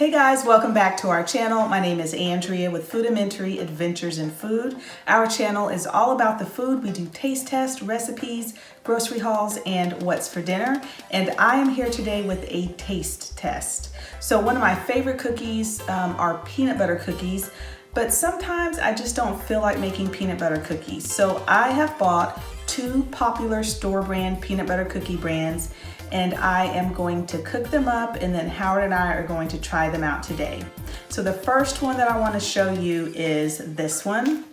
Hey guys, welcome back to our channel. My name is Andrea with Foodimentary Adventures in Food. Our channel is all about the food. We do taste tests, recipes, grocery hauls, and what's for dinner. And I am here today with a taste test. So one of my favorite cookies are peanut butter cookies, but sometimes I just don't feel like making peanut butter cookies. So I have bought two popular store brand peanut butter cookie brands, and I am going to cook them up, and then Howard and I are going to try them out today. So the first one that I want to show you is this one.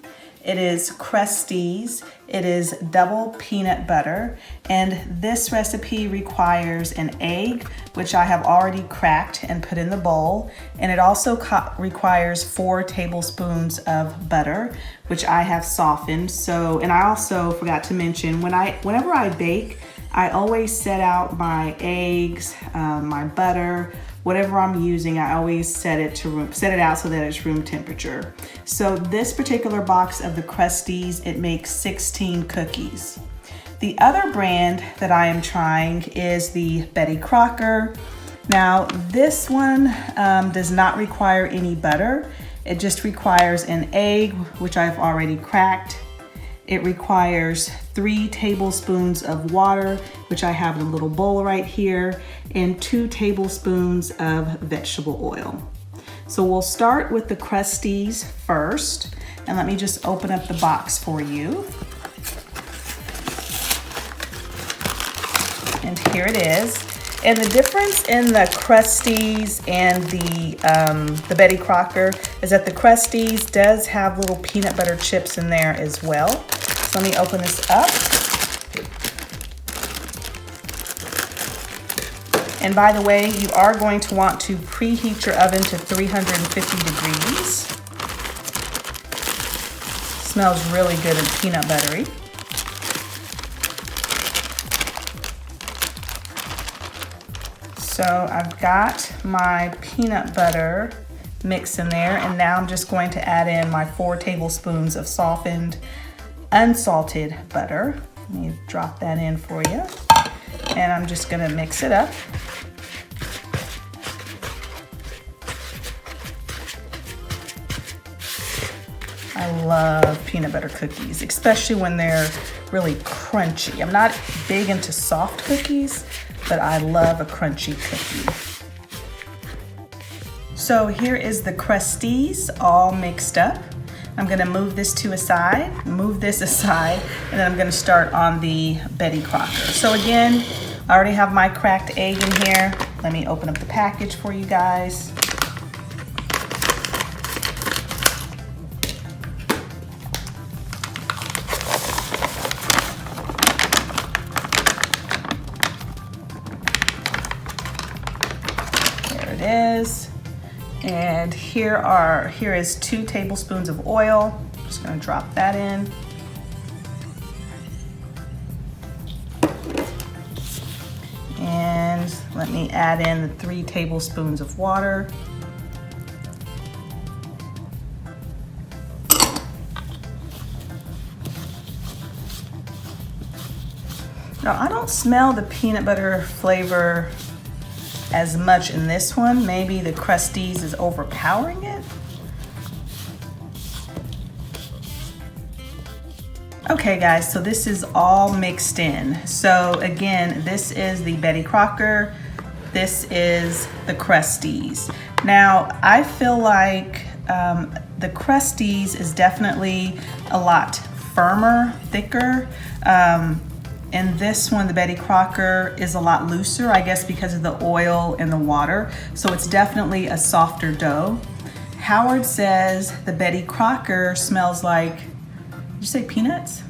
It is Krusteaz. It is double peanut butter, and this recipe requires an egg, which I have already cracked and put in the bowl, and it also requires 4 tablespoons of butter, which I have softened. So, and I also forgot to mention, whenever I bake, I always set out my eggs, my butter, whatever I'm using, I always set it out so that it's room temperature. So this particular box of the Krusteaz, it makes 16 cookies. The other brand that I am trying is the Crocker. Now this one does not require any butter. It just requires an egg, which I've already cracked. It requires 3 tablespoons of water, which I have in a little bowl right here, and 2 tablespoons of vegetable oil. So we'll start with the Krusteaz first, and let me just open up the box for you. And here it is. And the difference in the Krusteaz and the Crocker is that the Krusteaz does have little peanut butter chips in there as well. So let me open this up. And by the way, you are going to want to preheat your oven to 350 degrees. Smells really good and peanut buttery. So I've got my peanut butter mix in there, and now I'm just going to add in my 4 tablespoons of softened, unsalted butter. Let me drop that in for you. And I'm just gonna mix it up. I love peanut butter cookies, especially when they're really crunchy. I'm not big into soft cookies, but I love a crunchy cookie. So here is the Krusteaz all mixed up. I'm gonna move this aside, and then I'm gonna start on the Crocker. So again, I already have my cracked egg in here. Let me open up the package for you guys. Is and here is 2 tablespoons of oil. I'm just going to drop that in. And let me add in the 3 tablespoons of water. Now I don't smell the peanut butter flavor as much in this one. Maybe the Krusteaz is overpowering it. Okay guys, so this is all mixed in. So again, this is the Crocker, this is the Krusteaz. Now I feel like the Krusteaz is definitely a lot firmer, thicker. And this one, the Crocker, is a lot looser, I guess because of the oil and the water. So it's definitely a softer dough. Howard says the Crocker smells like, did you say peanuts?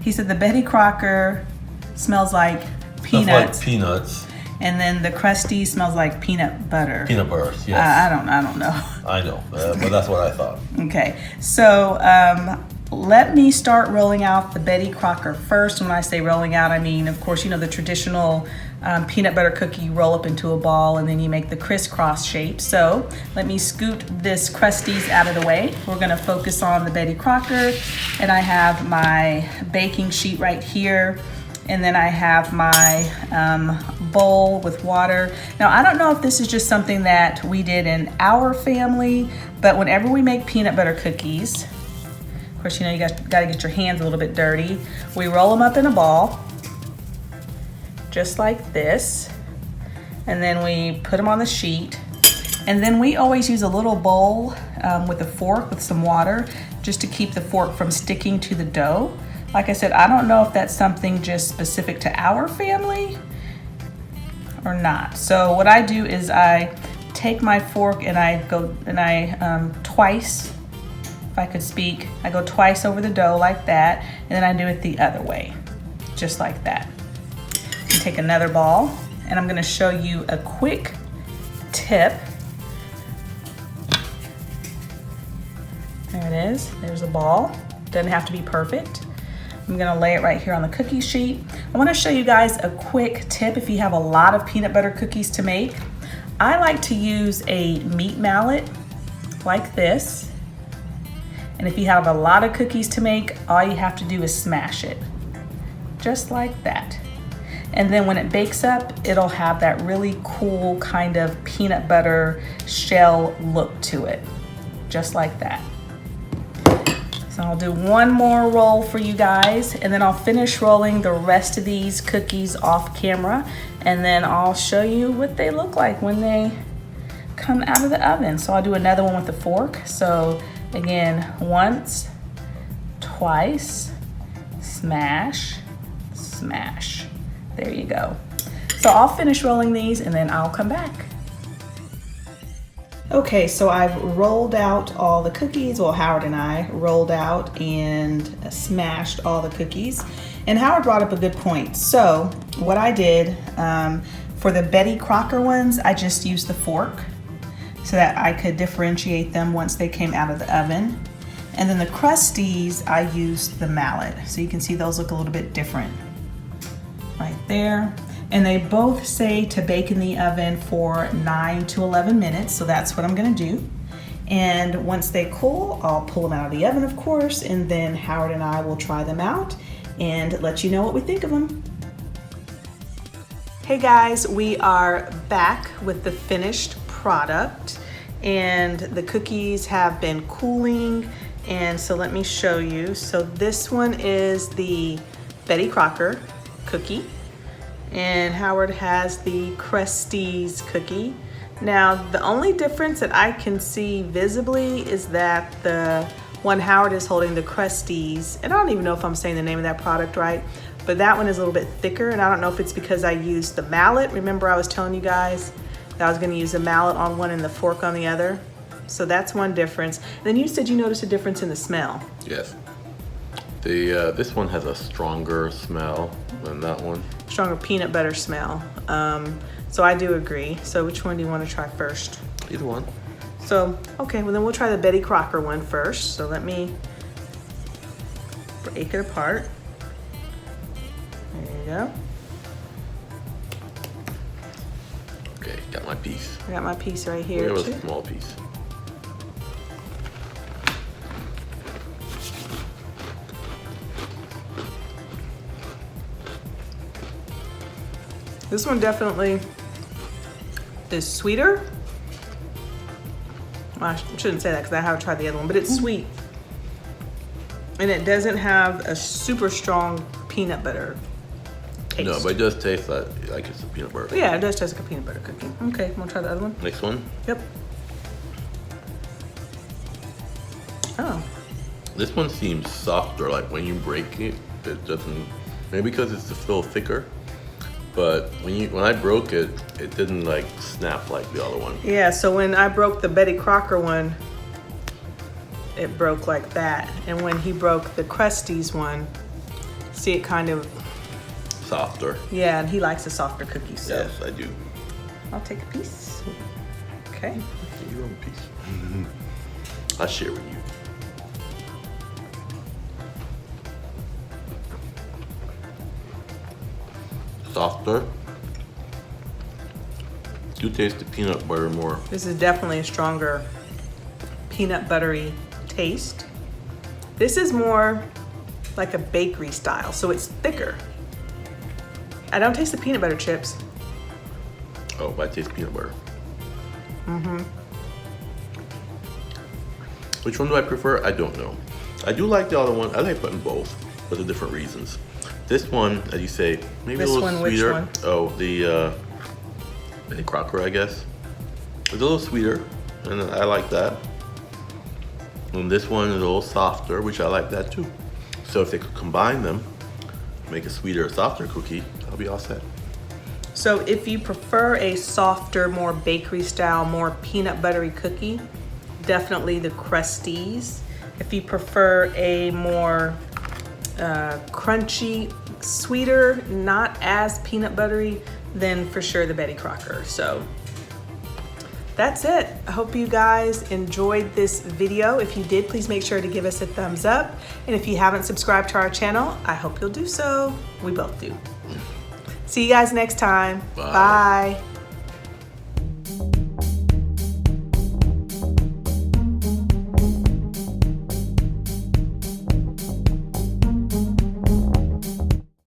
He said the Crocker smells like peanuts. Like peanuts. And then the Krusteaz smells like peanut butter. Peanut butter, yes. I don't know. I know, but that's what I thought. Okay, so let me start rolling out the Crocker first. When I say rolling out, I mean, of course, you know, the traditional peanut butter cookie, you roll up into a ball and then you make the crisscross shape. So let me scoot this Krusteaz out of the way. We're gonna focus on the Crocker, and I have my baking sheet right here. And then I have my bowl with water. Now, I don't know if this is just something that we did in our family, but whenever we make peanut butter cookies, of course, you know, you got to get your hands a little bit dirty. We roll them up in a ball, just like this, and then we put them on the sheet. And then we always use a little bowl with a fork with some water, just to keep the fork from sticking to the dough. Like I said, I don't know if that's something just specific to our family or not. So what I do is I take my fork and I go twice, if I could speak, I go twice over the dough like that, and then I do it the other way, just like that. Take another ball, and I'm gonna show you a quick tip. There it is, there's a ball. Doesn't have to be perfect. I'm gonna lay it right here on the cookie sheet. I wanna show you guys a quick tip if you have a lot of peanut butter cookies to make. I like to use a meat mallet like this. And if you have a lot of cookies to make, all you have to do is smash it, just like that. And then when it bakes up, it'll have that really cool kind of peanut butter shell look to it, just like that. So I'll do one more roll for you guys, and then I'll finish rolling the rest of these cookies off camera, and then I'll show you what they look like when they come out of the oven. So I'll do another one with the fork. So again, once, twice, smash, smash. There you go. So I'll finish rolling these and then I'll come back. Okay, so I've rolled out all the cookies. Well, Howard and I rolled out and smashed all the cookies. And Howard brought up a good point. So what I did for the Betty Crocker ones, I just used the fork so that I could differentiate them once they came out of the oven. And then the Krusteaz, I used the mallet. So you can see those look a little bit different right there. And they both say to bake in the oven for 9 to 11 minutes, so that's what I'm gonna do. And once they cool, I'll pull them out of the oven, of course, and then Howard and I will try them out and let you know what we think of them. Hey guys, we are back with the finished product, and the cookies have been cooling, and so let me show you. So this one is the Betty Crocker cookie, and Howard has the Krusteaz cookie. Now, the only difference that I can see visibly is that the one Howard is holding, the Krusteaz, and I don't even know if I'm saying the name of that product right, but that one is a little bit thicker, and I don't know if it's because I used the mallet. Remember I was telling you guys that I was gonna use the mallet on one and the fork on the other? So that's one difference. Then you said you noticed a difference in the smell. Yes. This one has a stronger smell than that one. Stronger peanut butter smell. So I do agree. So which one do you want to try first? Either one. So, okay, well then we'll try the Betty Crocker one first. So let me break it apart. There you go. Okay, got my piece. I got my piece right here. We have too. a small piece. This one definitely is sweeter. Well, I shouldn't say that because I haven't tried the other one, but it's sweet. And it doesn't have a super strong peanut butter taste. No, but it does taste like it's a peanut butter. Yeah, it does taste like a peanut butter cookie. Okay, want to try the other one? Next one? Yep. Oh. This one seems softer, like when you break it, it doesn't, maybe because it's a little thicker. But when I broke it, it didn't like snap like the other one. Yeah, so when I broke the Betty Crocker one, it broke like that. And when he broke the Krusteaz one, see it kind of... Softer. Yeah, and he likes the softer cookies. So. Yes, I do. I'll take a piece. Okay. You want a piece? I'll share with you. Softer. You taste the peanut butter more. This is definitely a stronger peanut buttery taste. This is more like a bakery style, so it's thicker. I don't taste the peanut butter chips. Oh, I taste peanut butter. Which one do I prefer? I don't know. I do like the other one. I like putting both, but for different reasons. This one, as you say, maybe This a little one, which sweeter. one? Oh, the Crocker, I guess. It's a little sweeter, and I like that. And this one is a little softer, which I like that too. So if they could combine them, make a sweeter, softer cookie, I'll be all set. So if you prefer a softer, more bakery style, more peanut buttery cookie, definitely the Krusteaz. If you prefer a more crunchy, sweeter, not as peanut buttery, then for sure the Betty Crocker. So that's it. I hope you guys enjoyed this video. If you did, please make sure to give us a thumbs up. And if you haven't subscribed to our channel, I hope you'll do so. We both do. See you guys next time. Bye. Bye.